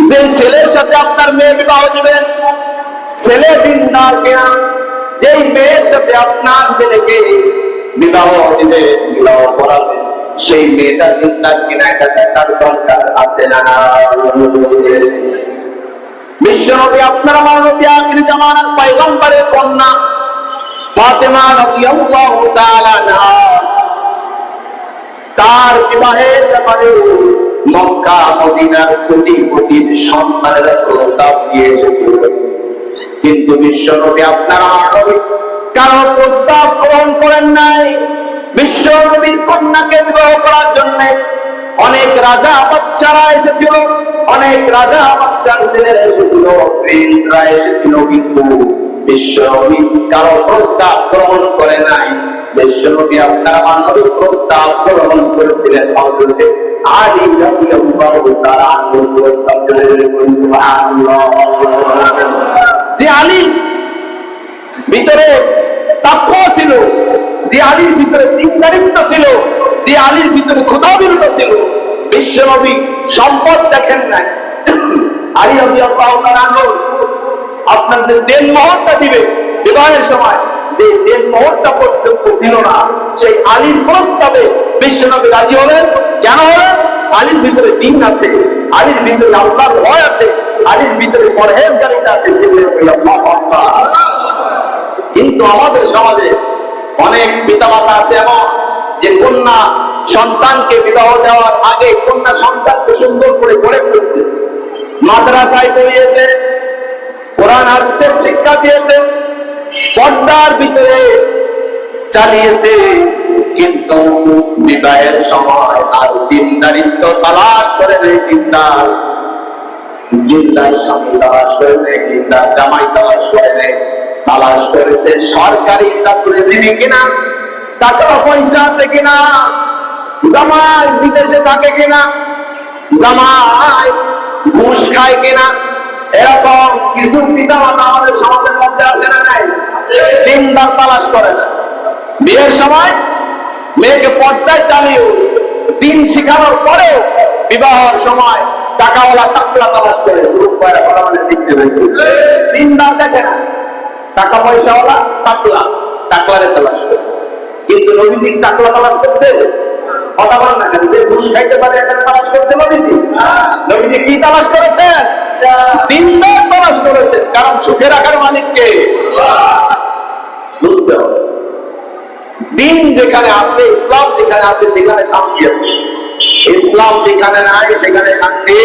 যে ছেলের সাথে আপনার মেয়ে বিবাহ দিবেন, ছেলে দিনদার কিনা, যেই মেয়ের সাথে আপনার ছেলেকে বিবাহ দিবে, বিবাহ করাবেন, সেই মেয়েটা দিনদার কিনা এটা দেখার দরকার আছে না? বিশ্বনবী আপনার আমার নবী আখির জামানার পয়গম্বরের কন্যা ফাতেমা রাদিয়াল্লাহু তাআলা আনহা, তার বিবাহের ব্যাপারে মক্কা মদিনার কোটি কোটি সন্তানেরা প্রস্তাব দিয়ে এসেছিল, কিন্তু বিশ্বনবী আপনার আমার নবী কারো প্রস্তাব গ্রহণ করেন নাই। বিশ্বনবীর কন্যাকে বিবাহ করার জন্য অনেক রাজা বাদশারা এসেছিল, অনেক রাজা বাদশার ছেলেরা এসেছিল, প্রিন্সরা এসেছিল, কিন্তু বিশ্বনবী কারো প্রস্তাব গ্রহণ করে নাই। বিশ্বনবী আপনার আমার নবী প্রস্তাব গ্রহণ করেছিলেন হযরত আলী রাদিয়াল্লাহু তাআলা আনহুর প্রস্তাব গ্রহণ করে। সুবহানাল্লাহ। যে আলী ভিতরে তাকওয়া ছিল, যে আলীর ভিতরে দিনদারিত্ব ছিল, যে আলীর ভিতরে খোদাবিরত ছিল, বিশ্বনবী সম্পদ দেখেন নাই। আলী রাদিয়াল্লাহু তাআলা আনহু আপনার যে দেন মোহরটা দিবে বিবাহের সময়, যে দেন মোহরটা পর্যন্ত ছিল না, সেই আলীর প্রস্তাবে বিশ্বনবী রাজি হলেন। কেন হলেন? আলীর ভিতরে দ্বীন আছে, আলীর ভিতরে আল্লাহর ভয় আছে, আলীর ভিতরে পরহেজগারিতা আছে। কিন্তু আমাদের সমাজে অনেক পিতামাতা আছে এমন, যে কন্যা সন্তানকে বিবাহ দেওয়ার আগে কন্যা সন্তানকে সুন্দর করে গড়ে তুলেছে, মাদ্রাসায় পড়িয়েছে, কোরআন হাদিসের শিক্ষা দিয়েছে, পর্দার ভিতরে চালিয়েছে, কিন্তু বিবাহের সময় আর দিনদারিত্ব তালাশ করে নেই। দিনদার দিনদার স্বামী তালাশ করে নেই, দিনদার জামাই তালাশ করে নেই, তালাশ করেছে সরকারি চাকরিজীবী কিনা, টাকা পয়সা আছে কিনা, জামাই বিদেশে থাকে কিনা, জামাই ঘুষ খায় কিনা। এরকম কিছু পিতা মাতা আমাদের সমাজের মধ্যে আছে না নাই? দিনদার তালাশ করে না। বিয়ের সময় মেয়েকে পর্দায় চালিয়েও দিন শেখানোর পরেও বিবাহের সময় টাকাওয়ালা টাকলা তালাশ করে। দিনদার দেখে না, টাকা পয়সাওয়ালা টাকলা, টাকলারে তালাশ করে। কিন্তু নবীজি টাকলা তালাশ করছে? কথা বলেন না কেন? যে ঘুষ খাইতে পারে এটা তালাশ করছে নবীজি? নবীজি কি তালাশ করেছেন? দিনদার তালাশ করেছেন। কারণ সুখে রাখার মালিক কে? বুঝতে হবে, দিন যেখানে আছে, ইসলাম যেখানে আছে সেখানে শান্তি আছে, ইসলাম যেখানে নাই সেখানে শান্তি